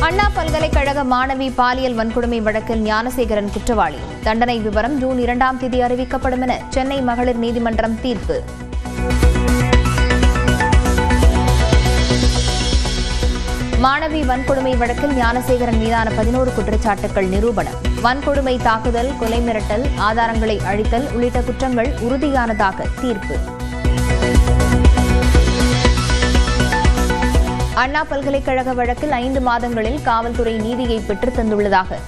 அண்ணா பல்கலைக்கழக மாணவி பாலியல் வன்கொடுமை வழக்கில் ஞானசேகரன் குற்றவாளி. தண்டனை விவரம் ஜூன் 2ஆம் தேதி அறிவிக்கப்படும் என சென்னை மகளிர் நீதிமன்றம் தீர்ப்பு. மாணவி வன்கொடுமை வழக்கில் ஞானசேகரன் மீதான 11 குற்றச்சாட்டுகள் நிரூபணம். வன்கொடுமை, தாக்குதல், கொலை மிரட்டல், ஆதாரங்களை அழித்தல் உள்ளிட்ட குற்றங்கள் உறுதியானதாக தீர்ப்பு. அண்ணா பல்கலைக்கழக வழக்கில் 5 மாதங்களில் காவல்துறை நீதியை பெற்றுத் தந்துள்ளதாக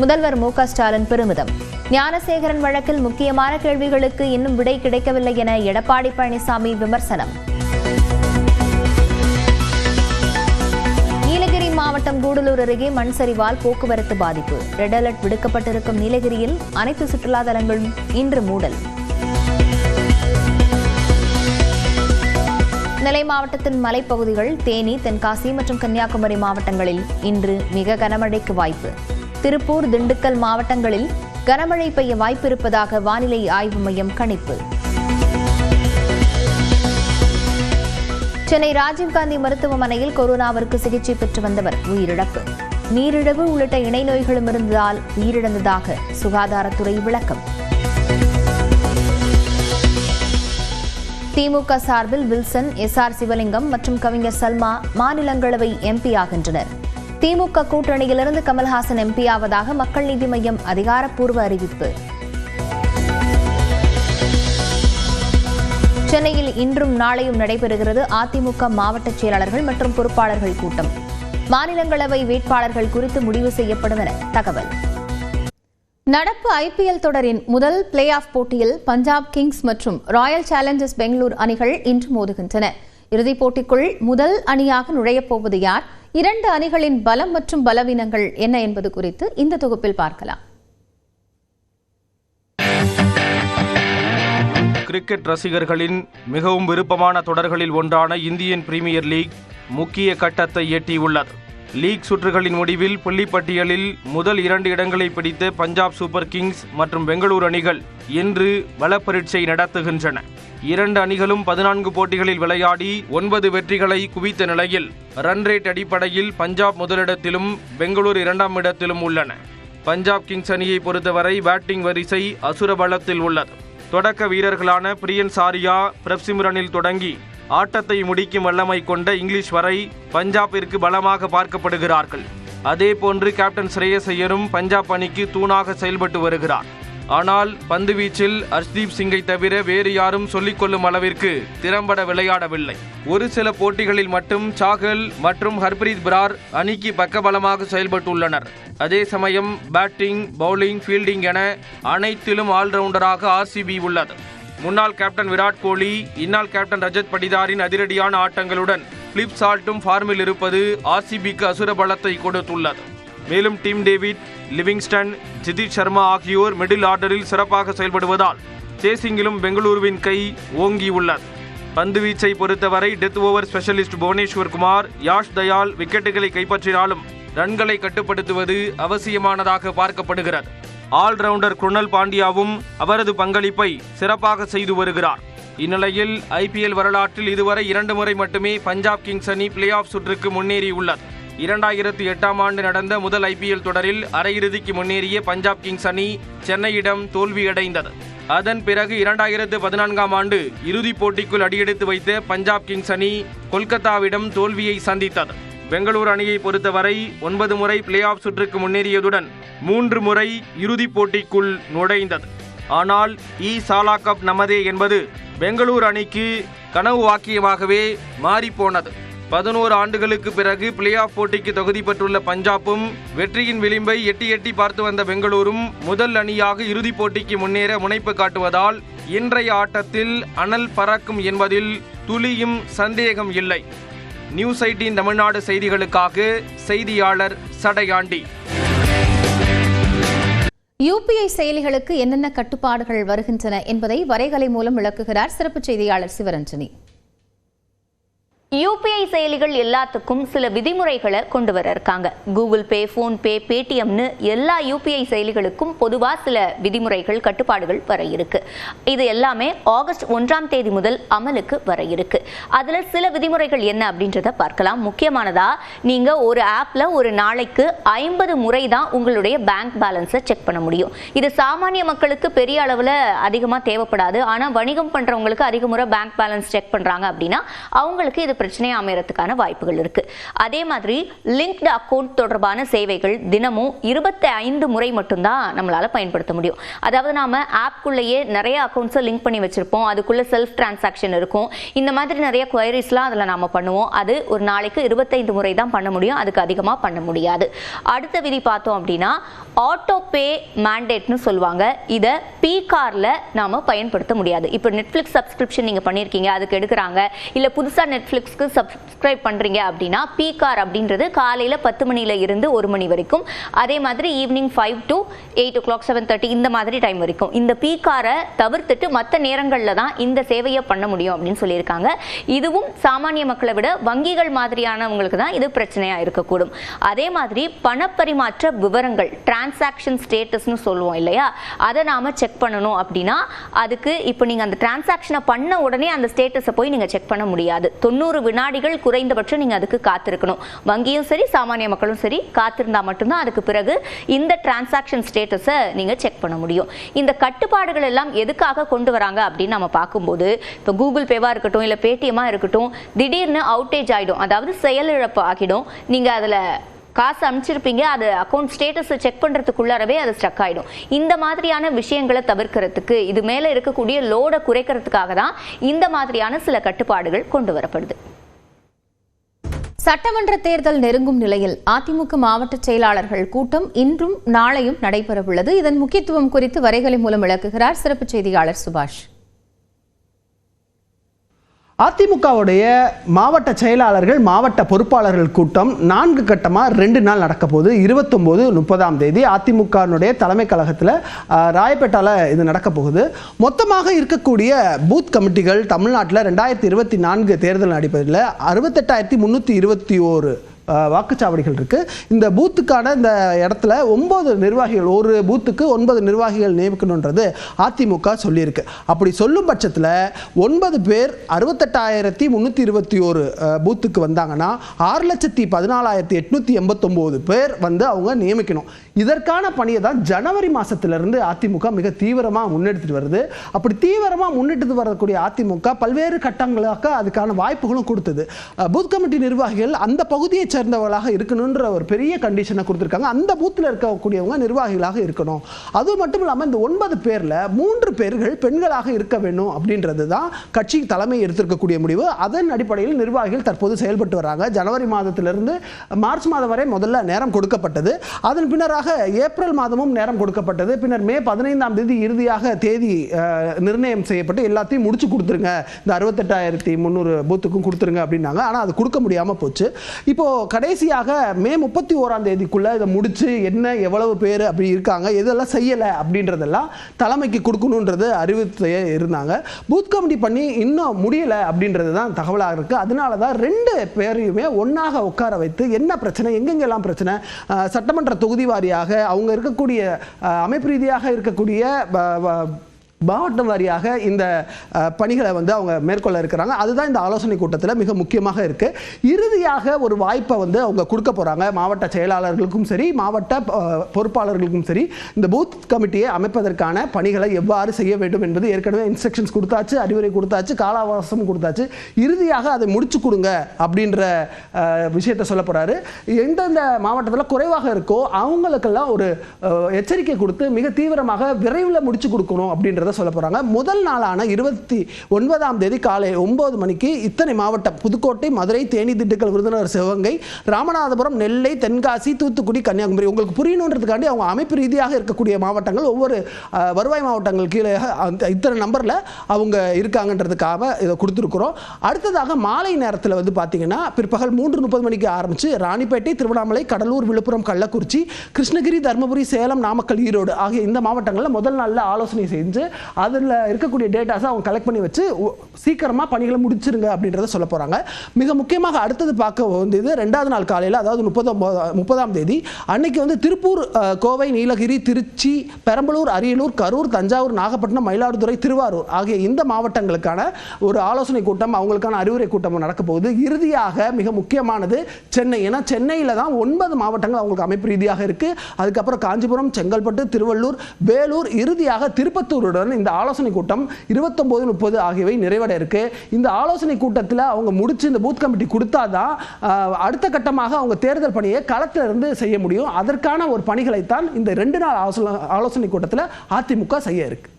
முதல்வர் மு.க.ஸ்டாலின் பெருமிதம். ஞானசேகரன் வழக்கில் முக்கியமான கேள்விகளுக்கு இன்னும் விடை கிடைக்கவில்லை என எடப்பாடி பழனிசாமி விமர்சனம். நீலகிரி மாவட்டம் கூடலூர் அருகே மண் சரிவால் போக்குவரத்து பாதிப்பு. ரெட் அலர்ட் விடுக்கப்பட்டிருக்கும் நீலகிரியில் அனைத்து சுற்றுலா தலங்களும் இன்று மூடல். நெல்லை மாவட்டத்தின் மலைப்பகுதிகள், தேனி, தென்காசி மற்றும் கன்னியாகுமரி மாவட்டங்களில் இன்று மிக கனமழைக்கு வாய்ப்பு. திருப்பூர், திண்டுக்கல் மாவட்டங்களில் கனமழை பெய்ய வாய்ப்பிருப்பதாக வானிலை ஆய்வு மையம் கணிப்பு. சென்னை ராஜீவ்காந்தி மருத்துவமனையில் கொரோனாவிற்கு சிகிச்சை பெற்று வந்தவர் உயிரிழப்பு. நீரிழிவு உள்ளிட்ட இணை நோய்களும் இருந்ததால் உயிரிழந்ததாக சுகாதாரத்துறை விளக்கம். திமுக சார்பில் வில்சன், எஸ்.ஆர். சிவலிங்கம் மற்றும் கவிஞர் சல்மா மாநிலங்களவை எம்பி ஆகின்றனர். திமுக கூட்டணியிலிருந்து கமல்ஹாசன் எம்பி ஆவதாக மக்கள் நீதி மய்யம் அதிகாரப்பூர்வ அறிவிப்பு. சென்னையில் இன்றும் நாளையும் நடைபெறுகிறது அதிமுக மாவட்ட செயலாளர்கள் மற்றும் பொறுப்பாளர்கள் கூட்டம். மாநிலங்களவை வேட்பாளர்கள் குறித்து முடிவு செய்யப்படும் என தகவல். நடப்பு ஐபிஎல் தொடரின் முதல் பிளே ஆஃப் போட்டியில் பஞ்சாப் கிங்ஸ் மற்றும் ராயல் சேலஞ்சர்ஸ் பெங்களூரு அணிகள் இன்று மோதுகின்றன. இறுதிப் போட்டிக்குள் முதல் அணியாக நுழையப் போவது யார், 2 அணிகளின் பலம் மற்றும் பலவீனங்கள் என்ன என்பது குறித்து இந்த தொகுப்பில் பார்க்கலாம். கிரிக்கெட் ரசிகர்களின் மிகவும் விருப்பமான தொடர்களில் ஒன்றான இந்தியன் பிரீமியர் லீக் முக்கிய கட்டத்தை எட்டியுள்ளது. லீக் சுற்றுகளின் முடிவில் புள்ளிப்பட்டியலில் முதல் 2 இடங்களை பிடித்த பஞ்சாப் சூப்பர் கிங்ஸ் மற்றும் பெங்களூரு அணிகள் இன்று பலப்பரீட்சை நடத்துகின்றன. 2 அணிகளும் 14 போட்டிகளில் விளையாடி 9 வெற்றிகளை குவித்த நிலையில் ரன் ரேட் அடிப்படையில் பஞ்சாப் முதலிடத்திலும் பெங்களூரு 2ஆம் இடத்திலும் உள்ளன. பஞ்சாப் கிங்ஸ் அணியை பொறுத்தவரை பேட்டிங் வரிசை அசுர பலத்தில் உள்ளது. தொடக்க வீரர்களான பிரியன் சாரியா, பிரப்சிம்ரனில் தொடங்கி ஆட்டத்தை முடிக்கும் வல்லமை கொண்ட இங்கிலீஷ் வரை பஞ்சாபிற்கு பலமாக பார்க்கப்படுகிறார்கள். அதேபோன்று கேப்டன் ஸ்ரேயஸ் ஐயரும் பஞ்சாப் அணிக்கு தூணாக செயல்பட்டு வருகிறார். ஆனால் பந்துவீச்சில் ஹர்ஷ்தீப் சிங்கை தவிர வேறு யாரும் சொல்லிக்கொள்ளும் அளவிற்கு திறம்பட விளையாடவில்லை. ஒரு சில போட்டிகளில் மட்டும் சாகல் மற்றும் ஹர்ப்ரீத் பிரார் அணிக்கு பக்கபலமாக செயல்பட்டுள்ளனர். அதே சமயம் பேட்டிங், பவுலிங், ஃபீல்டிங் என அனைத்திலும் ஆல்ரவுண்டராக ஆர்சிபி உள்ளது. முன்னாள் கேப்டன் விராட் கோலி, இந்நாள் கேப்டன் ரஜத் படிதாரின் அதிரடியான ஆட்டங்களுடன் பிலிப் சால்ட்டும் ஃபார்மில் இருப்பது ஆர்சிபிக்கு அசுர பலத்தை கொடுத்துள்ளது. மேலும் டீம் டேவிட், லிவிங்ஸ்டன், ஜிதிஷ் சர்மா ஆகியோர் மிடில் ஆர்டரில் சிறப்பாக செயல்படுவதால் சேசிங்கிலும் பெங்களூருவின் கை ஓங்கியுள்ளது. பந்துவீச்சை பொறுத்தவரை death over specialist Bhuvneshwar Kumar, Yash Dayal விக்கெட்டுகளை கைப்பற்றினாலும் ரன்களை கட்டுப்படுத்துவது அவசியமானதாக பார்க்கப்படுகிறது. ஆல்ரவுண்டர் குருணல் பாண்டியாவும் அவரது பங்களிப்பை சிறப்பாக செய்து வருகிறார். இந்நிலையில் ஐபிஎல் வரலாற்றில் இதுவரை 2 முறை மட்டுமே பஞ்சாப் கிங்ஸ் அணி பிளே ஆஃப் சுற்றுக்கு முன்னேறியுள்ளது. 2008ஆம் ஆண்டு நடந்த முதல் ஐபிஎல் தொடரில் அரையிறுதிக்கு முன்னேறிய பஞ்சாப் கிங்ஸ் அணி சென்னையிடம் தோல்வியடைந்தது. அதன் பிறகு 2014ஆம் ஆண்டு இறுதிப் போட்டிக்குள் அடியெடுத்து வைத்த பஞ்சாப் கிங்ஸ் அணி கொல்கத்தாவிடம் தோல்வியை சந்தித்தது. பெங்களூரு அணியை பொறுத்தவரை 9 முறை பிளே ஆஃப் சுற்றுக்கு முன்னேறியதுடன் 3 முறை இறுதிப் போட்டிக்குள் நுழைந்தது. ஆனால் சாலா கப் நமதே என்பது பெங்களூரு அணிக்கு கனவு வாக்கியமாகவே மாறிப்போனது. 11 ஆண்டுகளுக்கு பிறகு பிளே ஆஃப் போட்டிக்கு தகுதி பெற்றுள்ள பஞ்சாப்பும் வெற்றியின் விளிம்பை எட்டி பார்த்து வந்த பெங்களூரும் முதல் அணியாக இறுதிப் போட்டிக்கு முன்னேற முனைப்பு காட்டுவதால் இன்றைய ஆட்டத்தில் அனல் பறக்கும் என்பதில் துளியும் சந்தேகம் இல்லை. நியூஸ் 18 தமிழ்நாடு செய்திகளுக்காக செய்தியாளர் சடையாண்டி. யுபிஐ செயலிகளுக்கு என்னென்ன கட்டுப்பாடுகள் வருகின்றன என்பதை வரைகலை மூலம் விளக்குகிறார் சிறப்பு செய்தியாளர் சிவரஞ்சனி. யூபிஐ செயலிகள் எல்லாத்துக்கும் சில விதிமுறைகளை கொண்டு வர இருக்காங்க. கூகுள் பே, போன்பே, பேடிஎம்னு எல்லா யூபிஐ செயலிகளுக்கும் பொதுவாக சில விதிமுறைகள், கட்டுப்பாடுகள் வர இருக்கு. இது எல்லாமே ஆகஸ்ட் 1ஆம் தேதி முதல் அமலுக்கு வர இருக்கு. அதுல சில விதிமுறைகள் என்ன அப்படின்றத பார்க்கலாம். முக்கியமானதா, நீங்க ஒரு ஆப்ல ஒரு நாளைக்கு 50 முறை தான் உங்களுடைய பேங்க் பேலன்ஸை செக் பண்ண முடியும். இது சாமானிய மக்களுக்கு பெரிய அளவுல அதிகமா தேவைப்படாது. ஆனா வணிகம் பண்றவங்களுக்கு அதிக முறை பேங்க் பேலன்ஸ் செக் பண்றாங்க அப்படின்னா அவங்களுக்கு இது பிரச்சனையா அமையறதுக்கான வாய்ப்புகள் இருக்கு. அதே மாதிரி லிங்க்டு அக்கவுண்ட் தொடர்பான சேவைகள் தினமும் 25 முறை மட்டும்தான் நம்மளால பயன்படுத்த முடியும். அதாவது நாம ஆப்குள்ளேயே நிறைய அக்கவுண்ட்ஸை லிங்க் பண்ணி வச்சிருப்போம். அதுக்குள்ள செல்ஃப் டிரான்சாக்ஷன் இருக்கும். இந்த மாதிரி நிறைய குவரிஸ்லாம் அதில் நாம பண்ணுவோம். அது ஒரு நாளைக்கு 25 முறை தான் பண்ண முடியும். அதுக்கு அதிகமாக பண்ண முடியாது. அடுத்த விதி பார்த்தோம் அப்படின்னா ஆட்டோ பே மேண்டேட்னு சொல்லுவாங்க. இதை P-கார்ல நாம பயன்படுத்த முடியாது. இப்போ நெட்ஃபிளிக்ஸ் சப்ஸ்கிரிப்ஷன் நீங்க பண்ணிருக்கீங்க, அதுக்கு எடுக்கிறாங்க, இல்ல புதுசா நெட்ஃபிளிக்ஸ்க்கு சப்ஸ்கிரைப் பண்றீங்க அப்படின்னா P-கார் அப்படின்றது காலையில 10 மணில இருந்து 1 மணி வரைக்கும், அதே மாதிரி ஈவினிங் 5 to 8 o'clock 7:30 இந்த மாதிரி டைம் வரைக்கும். இந்த P-காரை தவிர்த்துட்டு மற்ற நேரங்கள்ல தான் இந்த சேவையை பண்ண முடியும் அப்படின்னு சொல்லியிருக்காங்க. இதுவும் சாமானிய மக்களை விட வங்கிகள் மாதிரியானவங்களுக்கு தான் இது பிரச்சனையா இருக்கக்கூடும். அதே மாதிரி பணப்பரிமாற்ற விவரங்கள், டிரான்சாக்ஷன் ஸ்டேட்டஸ்னு சொல்லுவோம் இல்லையா, அதை நாம செக் பண்ணணும் அப்படின்னா அதுக்கு இப்போ நீங்க அந்த டிரான்சாக்ஷனை பண்ண உடனே அந்த ஸ்டேட்டஸை போய் நீங்க செக் பண்ண முடியாது. 90 வினாடிகள் குறைந்தபட்சம் நீங்க அதுக்கு காத்திருக்கணும். வங்கியும் சரி சாமானிய மக்களும் சரி காத்திருந்தா மட்டும்தான் அதுக்கு பிறகு இந்த டிரான்சாக்ஷன் ஸ்டேட்டஸை நீங்க செக் பண்ண முடியும். இந்த கட்டுப்பாடுகள் எல்லாம் எதுக்காக கொண்டு வராங்க அப்படின்னு நம்ம பார்க்கும்போது, இப்போ கூகுள் பேவா இருக்கட்டும் இல்ல பேடிஎம்மா இருக்கட்டும், திடீர்னு அவுட்டேஜ் ஆயிடும், அதாவது செயலிழப்பு ஆகிடும். நீங்க அதுல காசு அனுப்பிச்சிருப்பீங்க, அது அக்கௌண்ட் ஸ்டேட்டஸ் செக் பண்றதுக்குள்ளாரவே அது ஸ்டக் ஆயிடும். இந்த மாதிரியான விஷயங்களை தவிர்க்கிறதுக்கு, இது மேல இருக்கக்கூடிய லோடை குறைக்கிறதுக்காக தான் இந்த மாதிரியான சில கட்டுப்பாடுகள் கொண்டு வரப்படுது. சட்டமன்ற தேர்தல் நெருங்கும் நிலையில் அதிமுக மாவட்ட செயலாளர்கள் கூட்டம் இன்றும் நாளையும் நடைபெறவுள்ளது. இதன் முக்கியத்துவம் குறித்து வரைகலை மூலம் விளக்குகிறார் சிறப்பு செய்தியாளர் சுபாஷ். அதிமுகவுடைய மாவட்ட செயலாளர்கள், மாவட்ட பொறுப்பாளர்கள் கூட்டம் 4 கட்டமாக 2 நாள் நடக்க போகுது. 29, 30ஆம் தேதி அதிமுகனுடைய தலைமை கழகத்தில் ராயப்பேட்டால இது நடக்க போகுது. மொத்தமாக இருக்கக்கூடிய பூத் கமிட்டிகள் தமிழ்நாட்டில் 2024 தேர்தல் அடிப்படையில் 68,321 வாக்குச்சாவடிகள் இருக்கு. இந்த பூத்துக்கான இந்த இடத்துல 9 நிர்வாகிகள், ஒரு பூத்துக்கு 9 நிர்வாகிகள் நியமிக்கணுன்றது அதிமுக சொல்லியிருக்கு. அப்படி சொல்லும் பட்சத்தில் 9 பேர் 68,321 பூத்துக்கு வந்தாங்கன்னா 6,14,889 பேர் வந்து அவங்க நியமிக்கணும். இதற்கான பணியை தான் ஜனவரி மாதத்திலிருந்து அதிமுக மிக தீவிரமாக முன்னெடுத்துட்டு வருது. அப்படி தீவிரமாக முன்னெடுத்து வரக்கூடிய அதிமுக பல்வேறு கட்டங்களாக அதுக்கான வாய்ப்புகளும் கொடுத்தது. பூத் கமிட்டி நிர்வாகிகள் அந்த பகுதியை சேர்ந்தவர்களாக இருக்கணுன்ற ஒரு பெரிய கண்டிஷனை கொடுத்துருக்காங்க. அந்த பூத்தில் இருக்கக்கூடியவங்க நிர்வாகிகளாக இருக்கணும். அது மட்டும் இல்லாமல் இந்த 9 பேரில் 3 பேர்கள் பெண்களாக இருக்க வேண்டும் அப்படின்றது தான் கட்சி தலைமை எடுத்திருக்கக்கூடிய முடிவு. அதன் அடிப்படையில் நிர்வாகிகள் தற்போது செயல்பட்டு வராங்க. ஜனவரி மாதத்திலிருந்து மார்ச் மாதம் வரை முதல்ல நேரம் கொடுக்கப்பட்டது. அதன் பின்னராக ஏப்ரல் மாதமும் நேரம் கொடுக்கப்பட்டது. பின்னர் மே 15ஆம் தேதி இறுதியாக தேதி நிர்ணயம் செய்யப்பட்டு எல்லாத்தையும் முடிச்சு கொடுத்துருங்க, இந்த 68,300 பூத்துக்கும் கொடுத்துருங்க அப்படின்னாங்க. ஆனால் அது கொடுக்க முடியாமல் போச்சு. இப்போ கடைசியாக மே 31ஆம் தேதிக்குள்ள இதை முடிச்சு என்ன எவ்வளவு பேர் அப்படி இருக்காங்க, எதெல்லாம் செய்யலை அப்படின்றதெல்லாம் தலைமைக்கு கொடுக்கணுன்றது அறிவித்து இருந்தாங்க. பூத் கமிட்டி பண்ணி இன்னும் முடியலை அப்படின்றது தான் தகவலாக இருக்கு. அதனால தான் 2 பேரையுமே ஒன்றாக உட்கார வைத்து என்ன பிரச்சனை, எங்கெங்கெல்லாம் பிரச்சனை, சட்டமன்ற தொகுதி வாரியாக அவங்க இருக்கக்கூடிய அமைப்பு ரீதியாக இருக்கக்கூடிய மாவட்டம் வாரியாக இந்த பணிகளை வந்து அவங்க மேற்கொள்ள இருக்கிறாங்க. அதுதான் இந்த ஆலோசனை கூட்டத்தில் மிக முக்கியமாக இருக்கு. இறுதியாக ஒரு வாய்ப்பை வந்து அவங்க கொடுக்க போறாங்க. மாவட்ட செயலாளர்களுக்கும் சரி, மாவட்ட பொறுப்பாளர்களுக்கும் சரி, இந்த பூத் கமிட்டியை அமைப்பதற்கான பணிகளை எவ்வாறு செய்ய வேண்டும் என்பது ஏற்கனவே இன்ஸ்ட்ரக்ஷன்ஸ் கொடுத்தாச்சு, அறிவுரை கொடுத்தாச்சு, கால அவகாசம் கொடுத்தாச்சு. இறுதியாக அதை முடிச்சு கொடுங்க அப்படின்ற விஷயத்தை சொல்ல போறாரு. எந்தெந்த மாவட்டத்தில் குறைவாக இருக்கோ அவங்களுக்கெல்லாம் ஒரு எச்சரிக்கை கொடுத்து மிக தீவிரமாக விரைவில் முடிச்சு கொடுக்கணும் அப்படின்றத சொல்ல போறாங்க. முதல் நாளான 29ஆம் தேதி காலை 9 மணிக்கு இத்தனை மாவட்டம், புதுக்கோட்டை, மதுரை, தேனி, திண்டுக்கல், விருதுநகர், சிவகங்கை, ராமநாதபுரம், நெல்லை, தென்காசி, தூத்துக்குடி, கன்னியாகுமரி, உங்களுக்கு புரியணுன்றதுக்காண்டி அவங்க அமைப்பு ரீதியாக இருக்கக்கூடிய மாவட்டங்கள், ஒவ்வொரு வருவாய் மாவட்டங்கள் கீழே இத்தனை நம்பர்ல அவங்க இருக்காங்கன்றதுக்காக இதை கொடுத்துருக்கிறோம். அடுத்ததாக மாலை நேரத்தில் வந்து பார்த்தீங்கன்னா பிற்பகல் 3:30 மணிக்கு ஆரம்பிச்சு ராணிப்பேட்டை, திருவண்ணாமலை, கடலூர், விழுப்புரம், கள்ளக்குறிச்சி, கிருஷ்ணகிரி, தர்மபுரி, சேலம், நாமக்கல், ஈரோடு ஆகிய இந்த மாவட்டங்களில் முதல் நாளில் ஆலோசனை செஞ்சு அதில் இருக்கக்கூடிய டேட்டாஸை அவங்க கலெக்ட் பண்ணி வச்சு சீக்கிரமாக பணிகளை முடிச்சிருங்க அப்படின்றத சொல்ல போகிறாங்க. மிக முக்கியமாக அடுத்தது பார்க்க வேண்டியது 2வது நாள் காலையில், அதாவது 30ஆம் தேதி அன்னைக்கு வந்து திருப்பூர், கோவை, நீலகிரி, திருச்சி, பெரம்பலூர், அரியலூர், கரூர், தஞ்சாவூர், நாகப்பட்டினம், மயிலாடுதுறை, திருவாரூர் ஆகிய இந்த மாவட்டங்களுக்கான ஒரு ஆலோசனை கூட்டம், அவங்களுக்கான அறிவுரை கூட்டம் நடக்க போகுது. இறுதியாக மிக முக்கியமானது சென்னை. ஏன்னா சென்னையில் தான் 9 மாவட்டங்கள் அவங்களுக்கு அமைப்பு ரீதியாக இருக்கு. அதுக்கப்புறம் காஞ்சிபுரம், செங்கல்பட்டு, திருவள்ளூர், வேலூர், இறுதியாக திருப்பத்தூருடன் இந்த ஆலோசனை கூட்டம் 29, 30 ஆகியவை நிறைவடைய இருக்கு. இந்த ஆலோசனை கூட்டத்தில் அவங்க முடிச்சு இந்த பூத் கமிட்டி கொடுத்தாதான் அடுத்த கட்டமாக அவங்க தேர்தல் பணியை களத்தில் இருந்து செய்ய முடியும். அதற்கான ஒரு பணிகளைத்தான் இந்த 2 நாள் ஆலோசனை கூட்டத்தில் அதிமுக செய்ய இருக்கு.